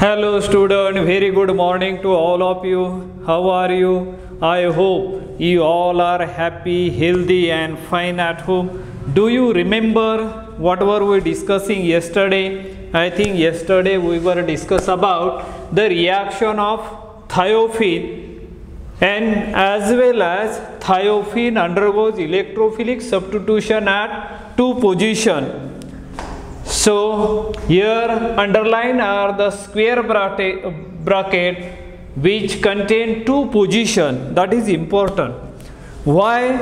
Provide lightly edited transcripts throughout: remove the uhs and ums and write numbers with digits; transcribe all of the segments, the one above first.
Hello student, very good morning to all of you. How are you? I hope you all are happy, healthy and fine at home. Do you remember what were we discussing yesterday? I think yesterday we were discussing about the reaction of thiophene, and as well as thiophene undergoes electrophilic substitution at two positions. So here underline are the square bracket which contain two positions. That is important. Why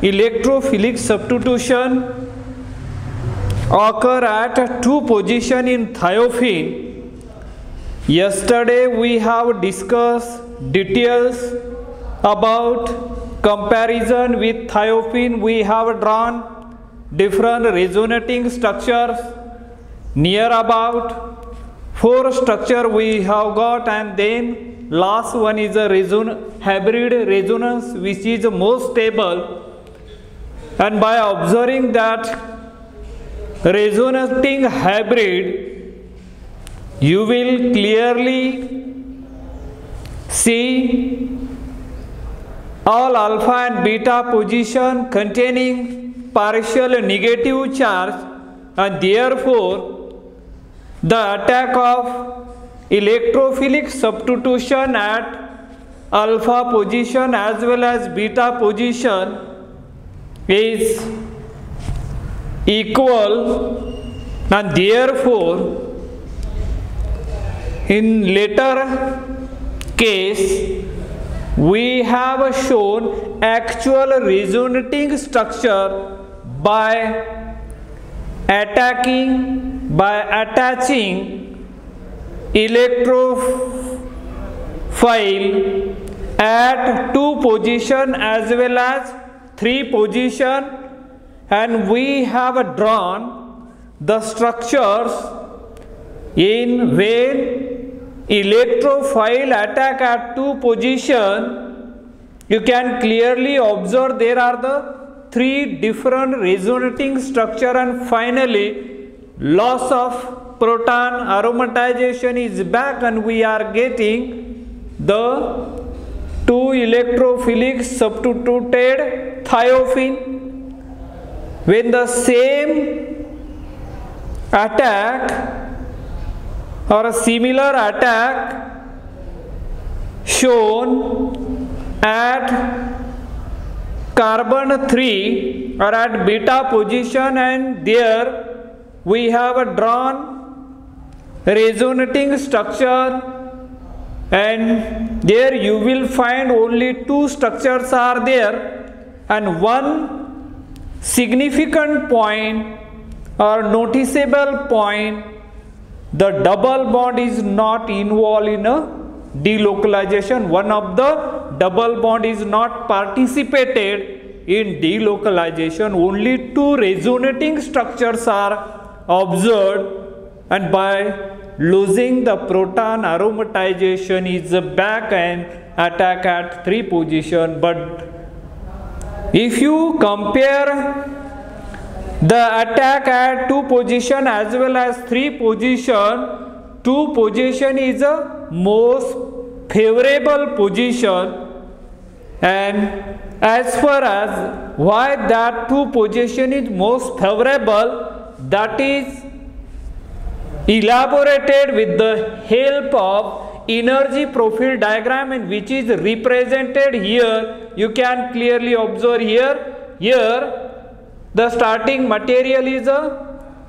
electrophilic substitution occur at two positions in thiophene? Yesterday we have discussed details about comparison with thiophene. We have drawn different resonating structures. Near about 4 structure we have got, and then last one is a hybrid resonance which is most stable. And by observing that resonating hybrid, you will clearly see all alpha and beta position containing partial negative charge, and therefore the attack of electrophilic substitution at alpha position as well as beta position is equal, and therefore in later case we have shown actual resonating structure by attaching electrophile at two position as well as three position, and we have drawn the structures in when electrophile attack at two position. You can clearly observe there are the three different resonating structure, and finally loss of proton aromatization is back, and we are getting the two electrophilic substituted thiophene. When the same attack or a similar attack shown at carbon 3 or at beta position, and there we have drawn resonating structure, and there you will find only two structures are there, and one significant point or noticeable point, the double bond is not involved in a delocalization. One of the double bond is not participated in delocalization. Only two resonating structures are observed, and by losing the proton aromatization is back and attack at three position. But if you compare the attack at two position as well as three position, two position is a most favorable position, and as far as why that two position is most favorable, that is elaborated with the help of energy profile diagram, and which is represented here. You can clearly observe here the starting material is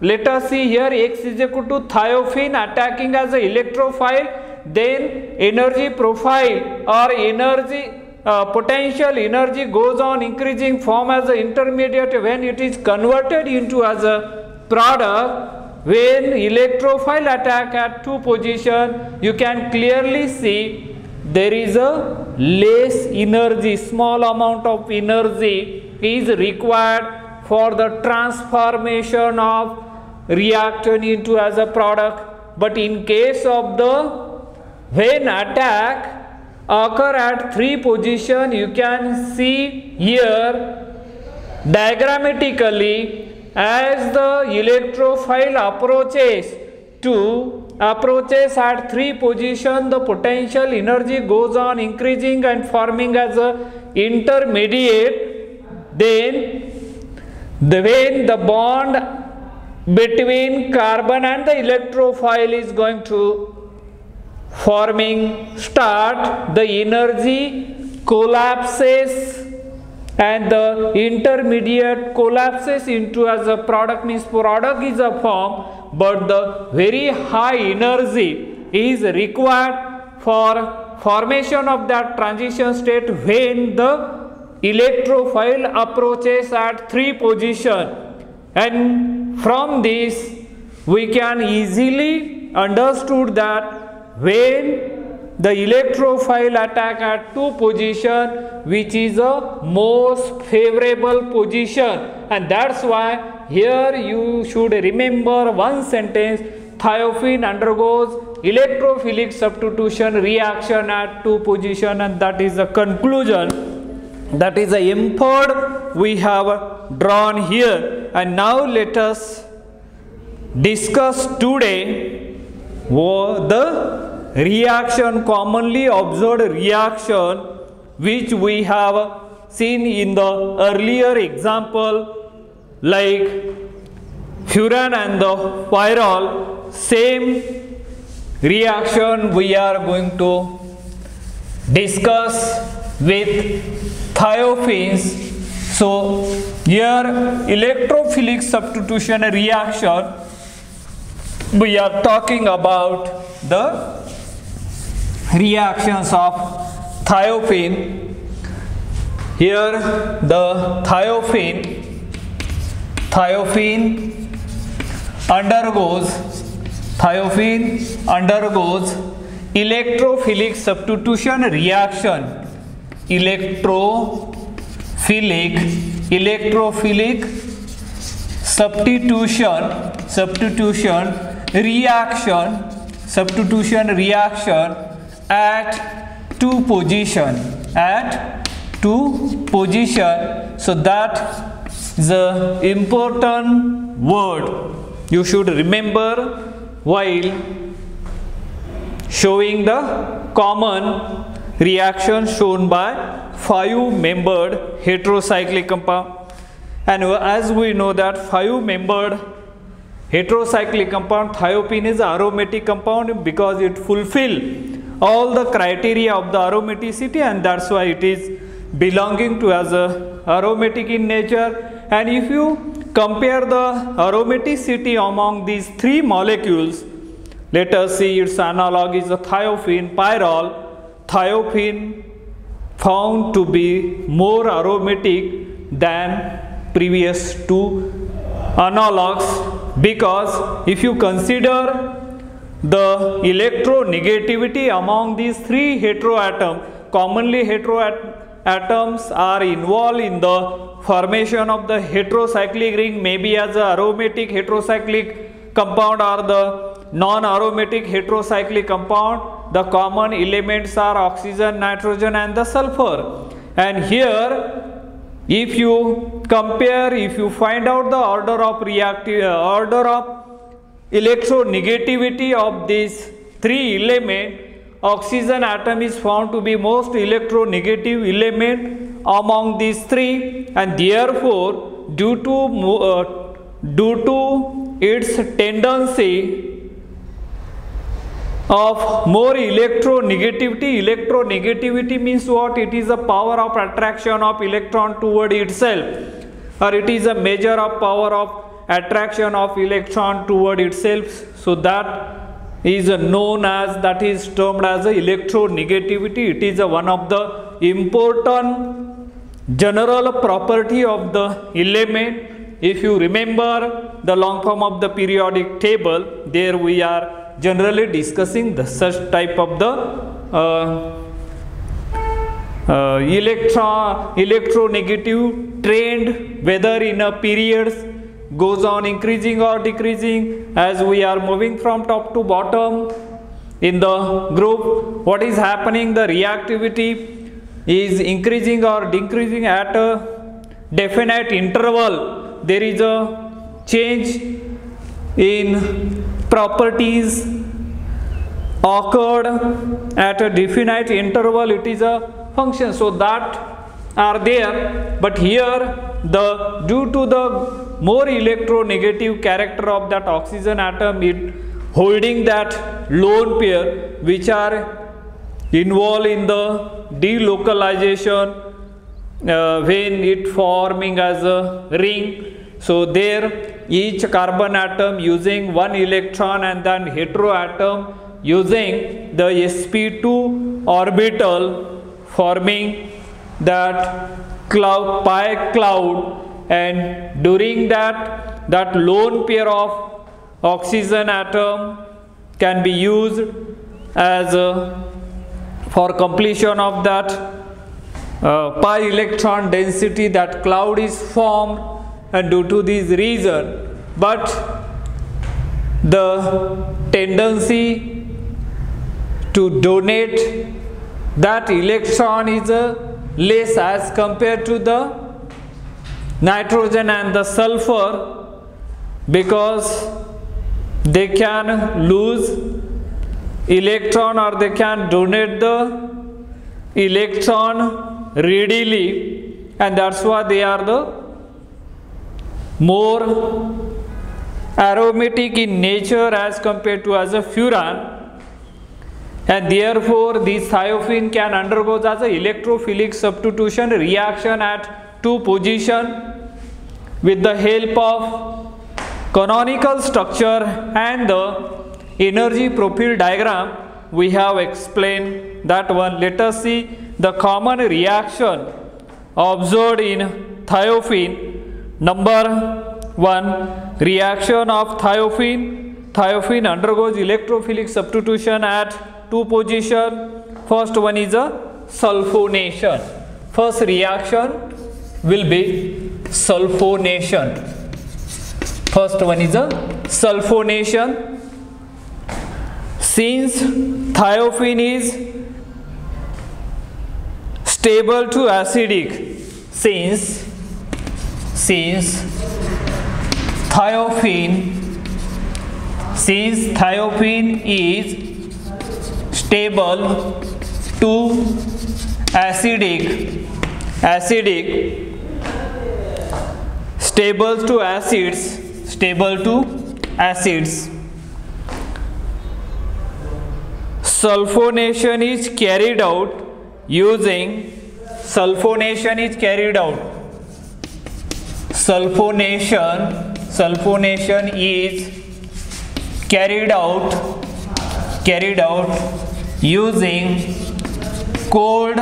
let us see here, X is equal to thiophene attacking as a electrophile, then energy profile or energy potential energy goes on increasing form as an intermediate when it is converted into as a product. When electrophile attack at two position, you can clearly see there is a less energy, small amount of energy is required for the transformation of reactant into as a product. But in case of the when attack occur at three position, you can see here diagrammatically as the electrophile approaches to approaches at 3 position, the potential energy goes on increasing and forming as a intermediate. Then when the bond between carbon and the electrophile is going to forming start, the energy collapses and the intermediate collapses into as a product, means product is a form, but the very high energy is required for formation of that transition state when the electrophile approaches at 3 position. And from this we can easily understood that when the electrophile attack at 2 position, which is a most favorable position, and that's why here you should remember one sentence: thiophene undergoes electrophilic substitution reaction at 2 position, and that is the conclusion. That is the import we have drawn here. And now let us discuss today the reaction, commonly observed reaction, which we have seen in the earlier example, like furan and the pyrrole. Same reaction we are going to discuss with thiophenes. So here electrophilic substitution reaction, we are talking about the reactions of thiophene. Here the thiophene undergoes electrophilic substitution reaction. Electrophilic substitution reaction at 2 position. So that is the important word you should remember while showing the common reaction shown by 5-membered heterocyclic compound. And as we know that 5-membered heterocyclic compound, thiophene is aromatic compound because it fulfills all the criteria of the aromaticity, and that's why it is belonging to as a aromatic in nature. And if you compare the aromaticity among these 3 molecules, let us see its analog is a thiophene, pyrrole. Thiophene found to be more aromatic than previous 2 analogs, because if you consider the electronegativity among these 3 heteroatoms, commonly heteroatoms are involved in the formation of the heterocyclic ring, maybe as a aromatic heterocyclic compound or the non-aromatic heterocyclic compound. The common elements are oxygen, nitrogen and the sulfur. And here if you compare, if you find out the order of electronegativity of these 3 elements, oxygen atom is found to be most electronegative element among these 3, and therefore due to its tendency of more electronegativity means what? It is a power of attraction of electron toward itself, or it is a measure of power of attraction of electron toward itself. So that is known as, that is termed as electronegativity. It is one of the important general property of the element. If you remember the long form of the periodic table, there we are generally discussing the such type of the electronegative trend, whether in a periods goes on increasing or decreasing as we are moving from top to bottom in the group. What is happening? The reactivity is increasing or decreasing at a definite interval. There is a change in properties occurred at a definite interval, it is a function. So that are there, but here due to the more electronegative character of that oxygen atom, it holding that lone pair which are involved in the delocalization when it forming as a ring. So there each carbon atom using one electron and then heteroatom using the sp2 orbital forming that pi cloud, and during that lone pair of oxygen atom can be used as for completion of that pi electron density, that cloud is formed, and due to this reason, but the tendency to donate that electron is less as compared to the nitrogen and the sulfur, because they can lose electron or they can donate the electron readily, and that's why they are the more aromatic in nature as compared to as a furan, and therefore this thiophene can undergo as a electrophilic substitution reaction at 2 position with the help of canonical structure and the energy profile diagram. We have explained that one. Let us see the common reaction observed in thiophene. Number 1, reaction of thiophene. Thiophene undergoes electrophilic substitution at 2 position. First one is a sulfonation. First reaction will be sulfonation. First one is a sulfonation. Since thiophene is stable to acidic, since thiophene is stable to acidic, stable to acids, sulfonation is carried out using sulfonation is carried out using cold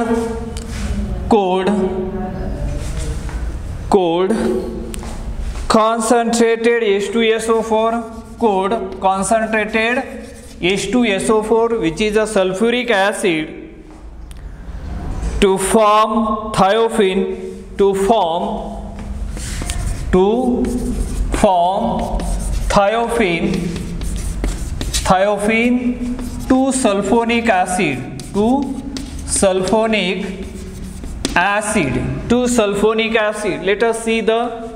concentrated H2SO4, cold concentrated H2SO4, which is a sulfuric acid, to form thiophene, to form thiophene 2-sulfonic acid. Let us see the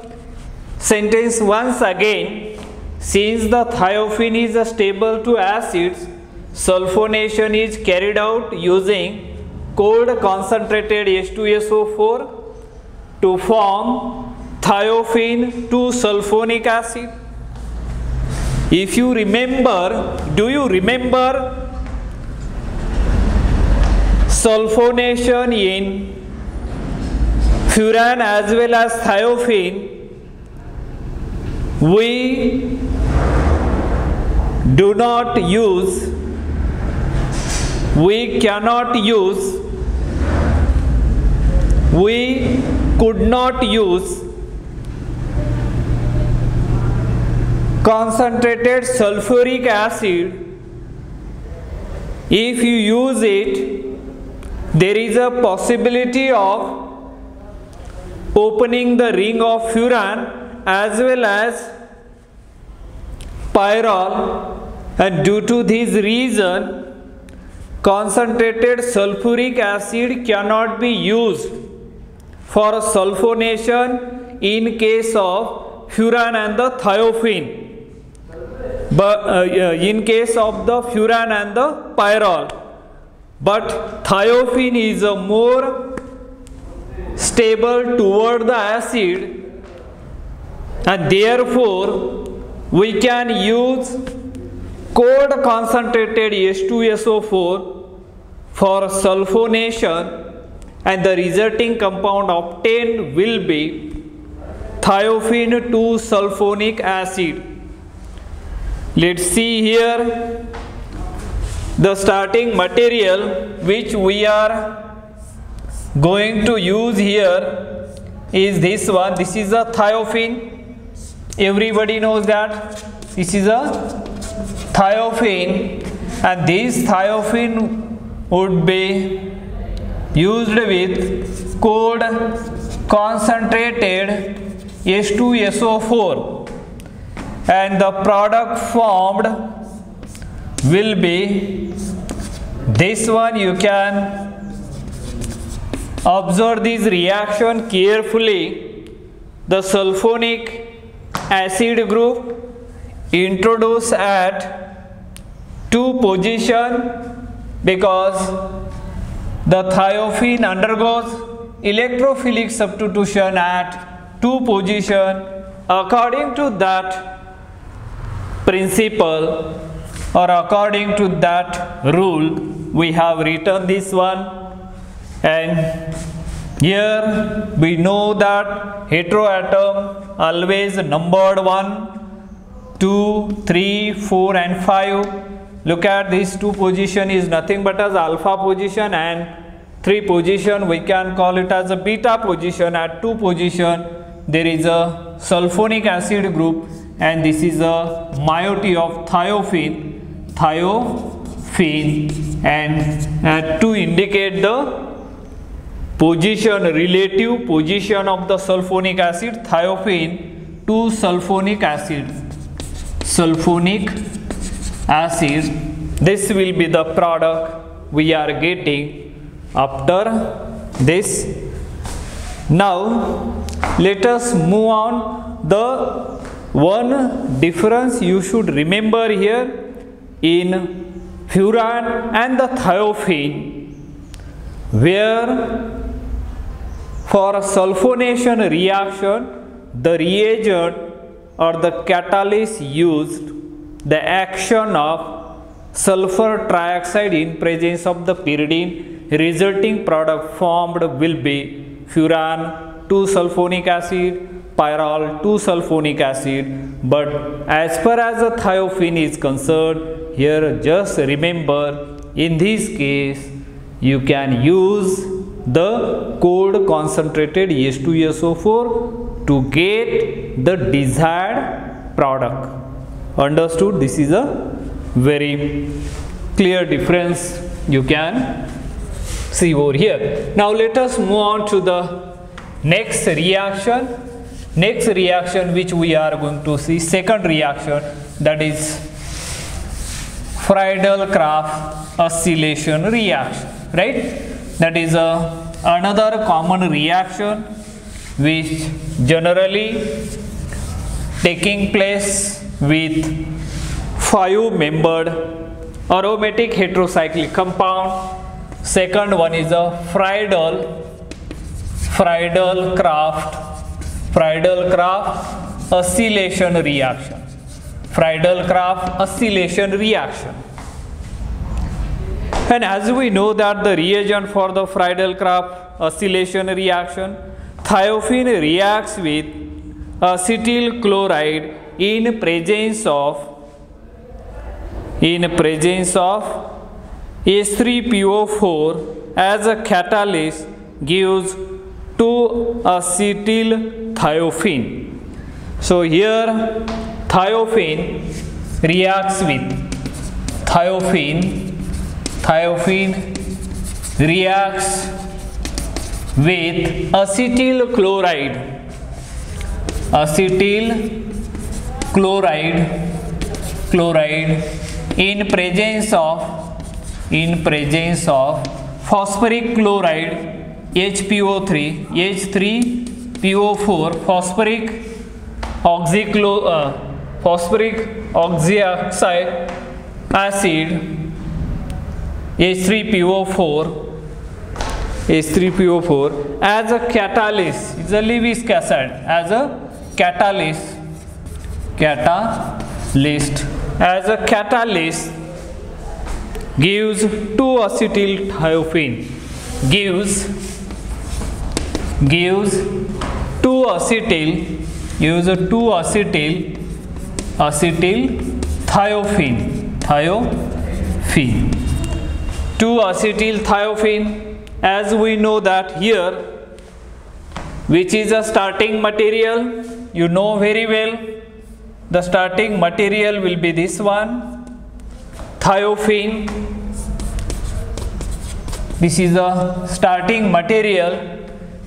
sentence once again. Since the thiophene is stable to acids, sulfonation is carried out using cold concentrated H2SO4 to form thiophene 2-sulfonic acid. If you remember, do you remember sulfonation in furan as well as thiophene? We could not use concentrated sulfuric acid. If you use it, there is a possibility of opening the ring of furan as well as pyrrole, and due to this reason concentrated sulfuric acid cannot be used for sulfonation in case of furan and the thiophene. but in case of the furan and the pyrrole. But thiophene is more stable toward the acid, and therefore we can use cold concentrated H2SO4 for sulfonation, and the resulting compound obtained will be thiophene 2-sulfonic acid. Let's see here the starting material which we are going to use here is this one. This is a thiophene. Everybody knows that this is a thiophene, and this thiophene would be used with cold concentrated H2SO4, and the product formed will be this one. You can observe this reaction carefully. The sulfonic acid group introduced at 2 position because the thiophene undergoes electrophilic substitution at 2 position. According to that principle or according to that rule, we have written this one. And here we know that heteroatom always numbered 1, 2, 3, 4 and 5. Look at this 2 position is nothing but as alpha position, and 3 position we can call it as a beta position. At 2 position there is a sulfonic acid group, and this is a moiety of thiophene, and to indicate the position, relative position of the sulfonic acid, thiophene 2-sulfonic acid, sulfonic acid. This will be the product we are getting after this. Now let us move on. The one difference you should remember here in furan and the thiophene, where for sulfonation reaction the reagent or the catalyst used, the action of sulfur trioxide in presence of the pyridine, resulting product formed will be furan 2-sulfonic acid, pyrrole 2-sulfonic acid. But as far as the thiophene is concerned, here just remember, in this case you can use the cold concentrated H2SO4 to get the desired product. Understood? This is a very clear difference you can see over here. Now let us move on to the next reaction. Next reaction which we are going to see, second reaction, that is Friedel-Crafts oscillation reaction, right? That is another common reaction which generally taking place with 5-membered aromatic heterocyclic compound. Second one is a Friedel-Crafts oscillation reaction. Friedel-Crafts oscillation reaction. And as we know that the reagent for the Friedel-Crafts oscillation reaction, thiophene reacts with acetyl chloride in presence of H3PO4 as a catalyst gives 2-acetyl thiophene. So here thiophene reacts with acetyl chloride in presence of phosphoric chloride H3PO4 phosphoric phosphoric oxide acid H3PO4 as a catalyst. It's a Lewis acid as a catalyst as a catalyst gives 2-acetyl-thiophene, gives 2-acetyl-thiophene, 2-acetyl-thiophene, as we know that here, which is a starting material, you know very well, the starting material will be this one, thiophene. This is a starting material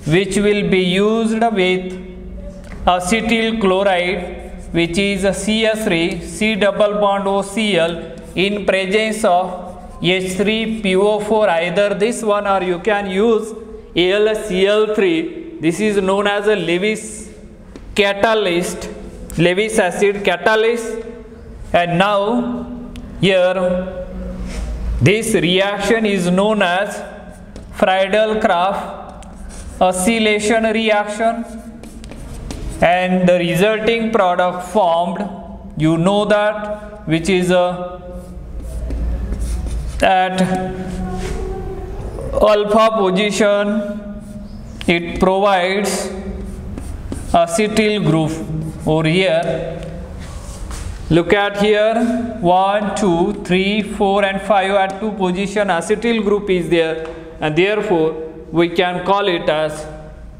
which will be used with acetyl chloride, which is a CH3, C double bond OCl in presence of H3PO4, either this one or you can use AlCl3. This is known as a Lewis acid catalyst. And now here this reaction is known as Friedel-Crafts oscillation reaction, and the resulting product formed, you know that, which is at alpha position, it provides acetyl group. Over here, look at here, 1, 2, 3, 4 and 5 at 2 position acetyl group is there, and therefore we can call it as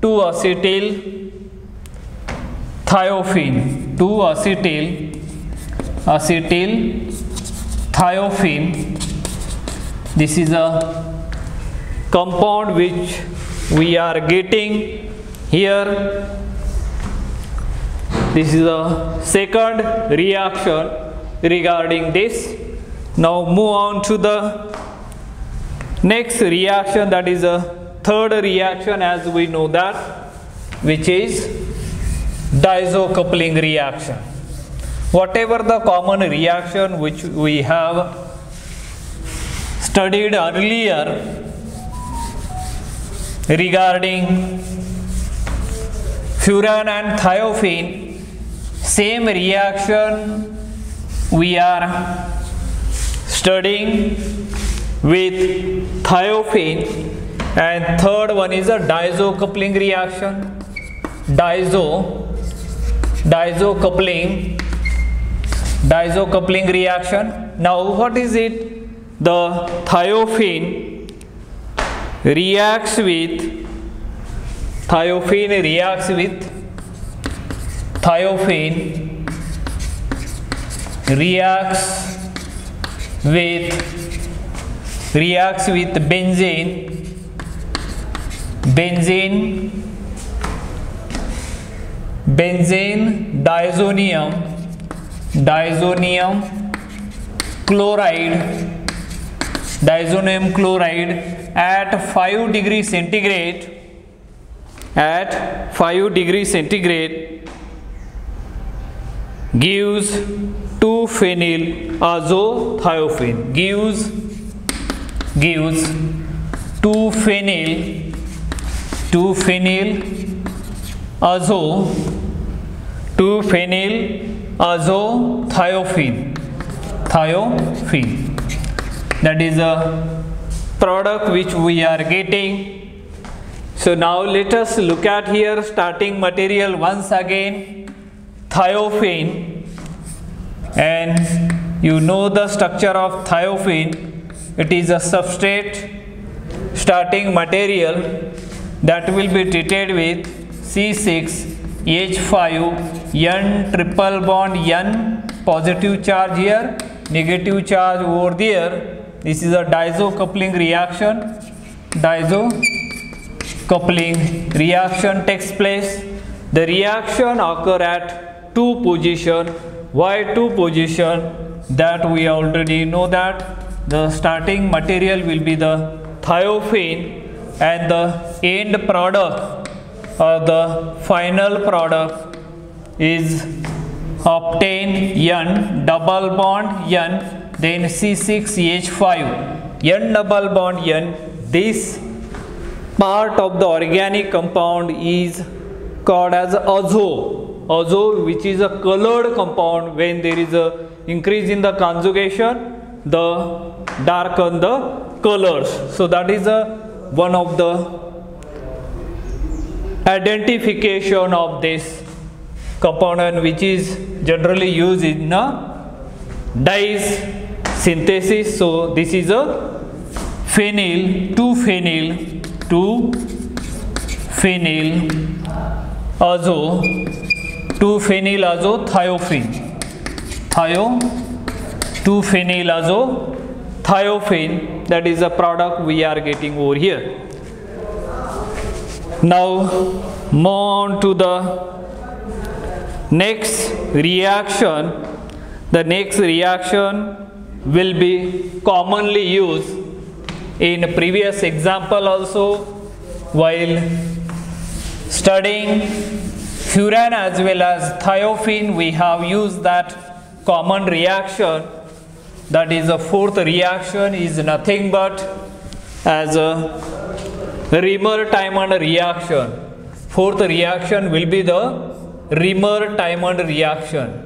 2-acetyl-thiophene, 2-acetyl-thiophene. This is a compound which we are getting here. This is a second reaction regarding this. Now move on to the next reaction, that is a third reaction, as we know that, which is Dizo coupling reaction. Whatever the common reaction which we have studied earlier regarding furan and thiophene, same reaction we are studying with thiophene, and third one is a Dizo coupling reaction. Dizo coupling reaction. Now what is it? The thiophene reacts with benzene diazonium chloride at 5 degrees centigrade, gives 2-phenyl-azothiophene, gives 2-phenyl-azothiophene. That is a product which we are getting. So now let us look at here starting material once again, thiophene, and you know the structure of thiophene. It is a substrate starting material that will be treated with C6H5 N triple bond N, positive charge here, negative charge over there. This is a Dizo coupling reaction. Dizo coupling reaction takes place. The reaction occur at 2 position. Why 2 position? That we already know that the starting material will be the thiophene, and the end product or the final product is obtain N double bond N, then C6CH5, N double bond N. This part of the organic compound is called as azo, which is a colored compound. When there is a increase in the conjugation, the darken the colors. So that is one of the identification of this component, which is generally used in dyes synthesis. So this is a phenyl, 2-phenyl azo, 2-phenyl azo thiophene, 2-phenyl azo thiophene. That is the product we are getting over here. Now move on to the next reaction. The next reaction will be commonly used in previous example also. While studying furan as well as thiophene, we have used that common reaction. That is the fourth reaction is nothing but as a Riemer-Tiemann reaction. Fourth reaction will be the Riemer-Tiemann reaction.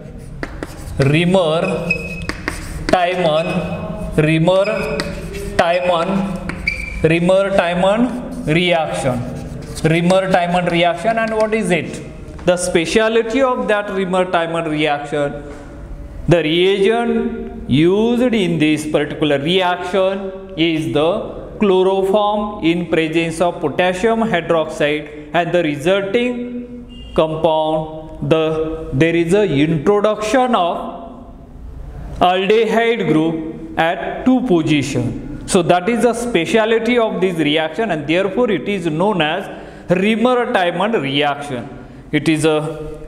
Riemer-Tiemann reaction. Riemer-Tiemann reaction, and what is it? The speciality of that Riemer-Tiemann reaction, the reagent used in this particular reaction is the chloroform in presence of potassium hydroxide, and the resulting compound, there is a introduction of aldehyde group at 2 position. So that is the speciality of this reaction, and therefore it is known as Riemer-Tiemann reaction. It is a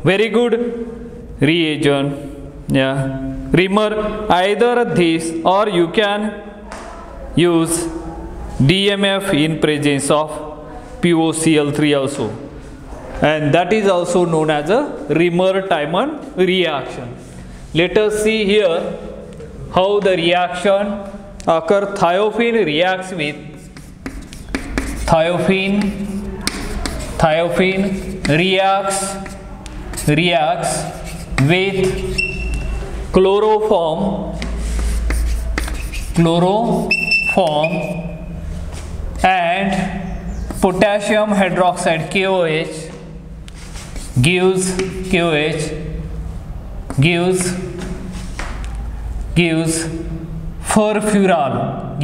very good reagent. Riemer, either this or you can use DMF in presence of POCl3 also, and that is also known as a Riemer-Tiemann reaction. Let us see here how the reaction occurs. Thiophene reacts with reacts with chloroform and potassium hydroxide KOH gives furfural,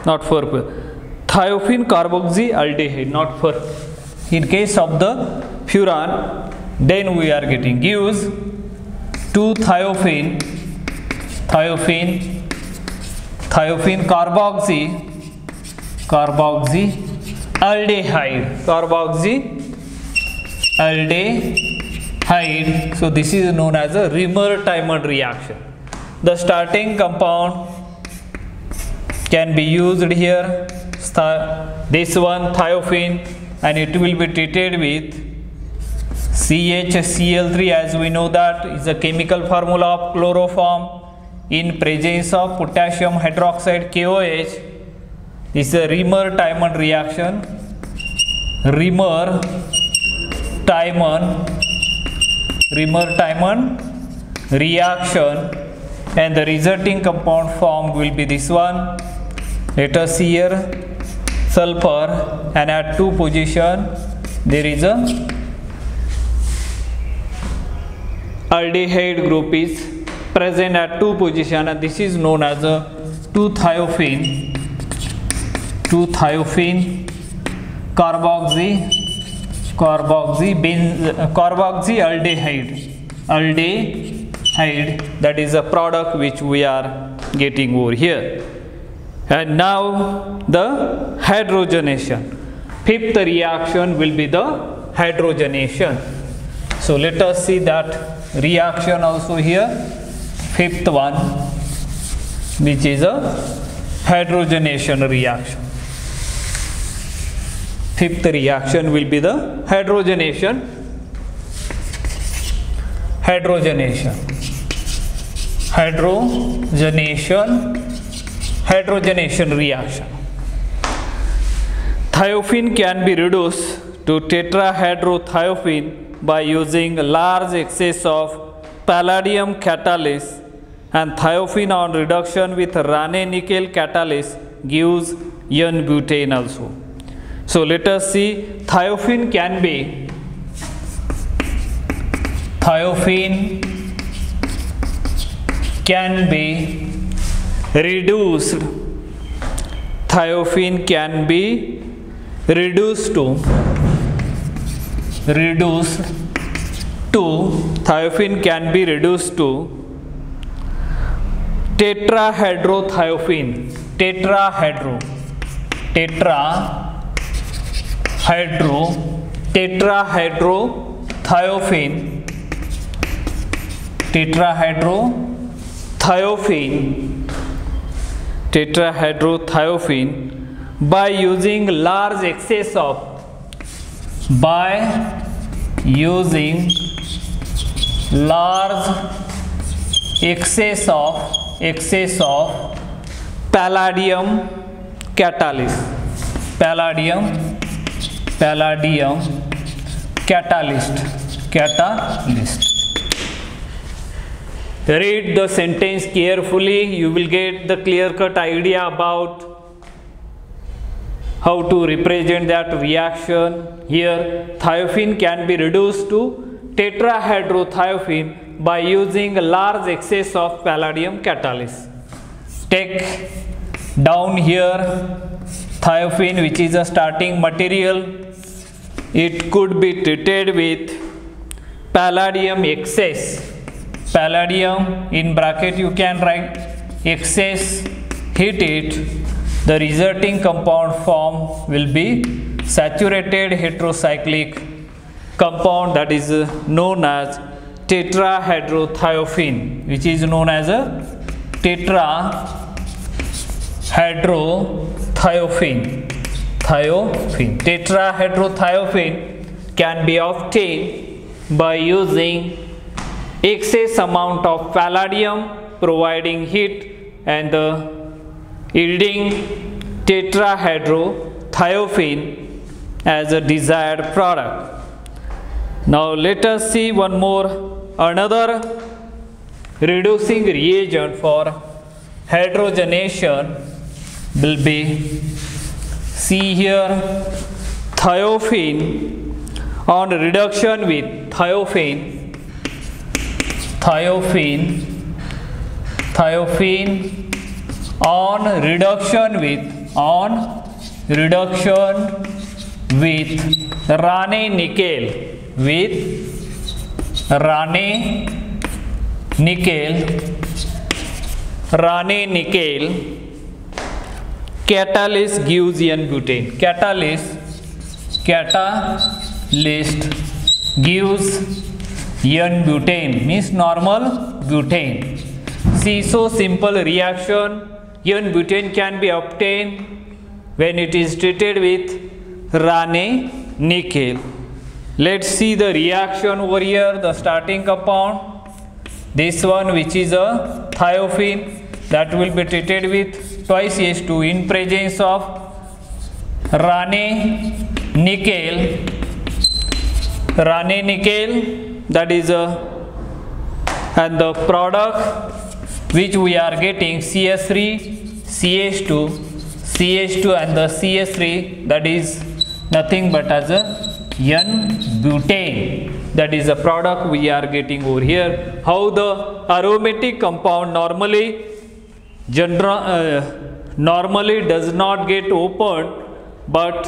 not furfural, thiophene carboxyaldehyde, not fur. In case of the furan, then we are getting gives 2-thiophene carboxyaldehyde. So this is known as a Riemer-Tiemann reaction. The starting compound can be used here, this one thiophene, and it will be treated with CHCl3, as we know that is a chemical formula of chloroform in presence of potassium hydroxide KOH. This is a Riemer-Tiemann reaction. Riemer-Tiemann reaction, and the resulting compound form will be this one. Let us see here, sulfur, and at 2 position there is a aldehyde group is present at 2 position, and this is known as a 2-thiophene carboxyaldehyde, that is a product which we are getting over here. And now the hydrogenation. Fifth reaction will be the hydrogenation. So let us see that reaction also here, fifth one, which is a hydrogenation reaction. Fifth reaction will be the hydrogenation. Hydrogenation reaction. Thiophene can be reduced to tetrahydrothiophene by using large excess of palladium catalyst, and thiophene on reduction with Raney-Nickel catalyst gives N-butane also. So let us see, thiophene can be reduced. Thiophene can be reduced to tetrahydrothiophene. Tetrahydrothiophene by using large excess of palladium catalyst. Read the sentence carefully, you will get the clear-cut idea about how to represent that reaction. Here, thiophene can be reduced to tetrahydrothiophene by using a large excess of palladium catalyst. Take down here thiophene, which is a starting material. It could be treated with palladium excess. Palladium in bracket you can write excess, heat it, the resulting compound form will be saturated heterocyclic compound, that is known as tetrahydrothiophene, which is known as a tetrahydrothiophene. Tetrahydrothiophene can be obtained by using excess amount of palladium providing heat and the yielding tetrahydrothiophene as a desired product. Now let us see another reducing reagent for hydrogenation will be, see here, thiophene on reduction with thiophene on reduction with Raney-Nickel catalyst gives N-butane. Catalyst gives N-butane, means normal butane. See, so simple reaction. N-butane can be obtained when it is treated with Raney-Nickel. Let's see the reaction over here. The starting compound, this one, which is a thiophene, that will be treated with twice CH2 in presence of Raney-Nickel, that is and the product which we are getting CH3, CH2 and the CH3, that is nothing but as a N-butane. That is a product we are getting over here. How the aromatic compound normally does not get opened, but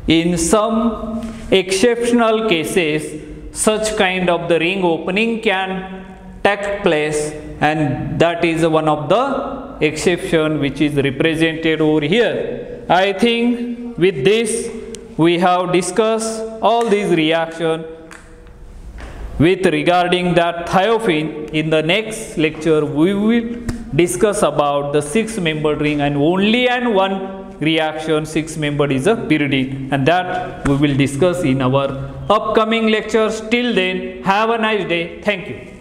in some exceptional cases such kind of the ring opening can take place, and that is one of the exception which is represented over here. I think with this we have discussed all these reactions with regarding that thiophene. In the next lecture we will discuss about the 6-membered ring and only one reaction 6 membered is a pyridine, and that we will discuss in our upcoming lectures. Till then, have a nice day. Thank you.